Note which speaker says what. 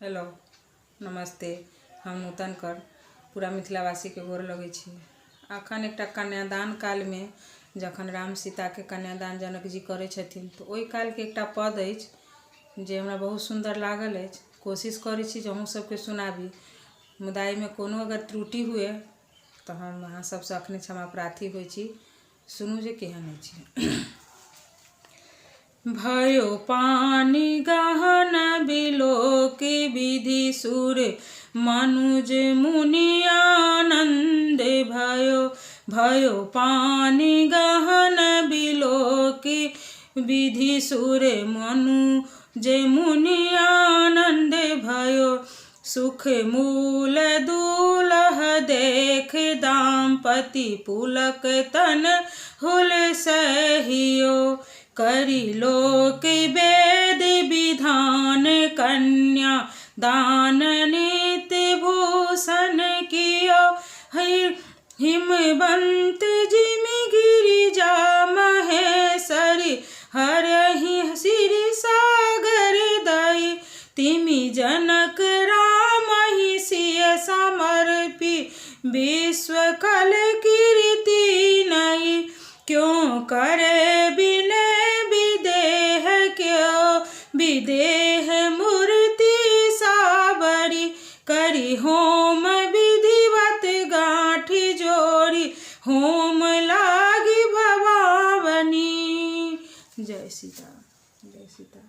Speaker 1: Hello नमस्ते। हम नूतन कर पूरा मिथिलावासी के गोर लगै छी। अखन एकटा कन्यादान काल में जखन राम सीता के कन्यादान जनक जी करै छथिन तो ओहि काल के एकटा पद अछि जे हमरा बहुत सुंदर लागल अछि। कोशिश करै छी जे अहूँ सबके सुनाबी, मुदा में कोनो अगर त्रुटि हुए तो हम अहाँ सबसे अखने क्षमा प्रार्थी होइ छी। सुनू जे केहन अछि। भयो पानी गहन बिलोक विधि सुर मनुज मुनि आनंद भयो पानी गहन बिलोक विधि सुर मनुज मुनि आनंद भयो सुख मूल दूलह देख दाम्पति पुलक तन हुल सहियो करी लोक वेद विधान कन्या दान नित्य भूषण कियो हिमवंत जिमि गिरिजा महेश्वरी हरहि सिरि सागर दई तिमि जनक राम ही सिय समर्पी विश्व कल कीर्ति नई क्यों करे विनय विदेह मूर्ति साबरी करी होम विधिवत गांठी जोड़ी होम लागी भवावनी। जय सीता जय सीता।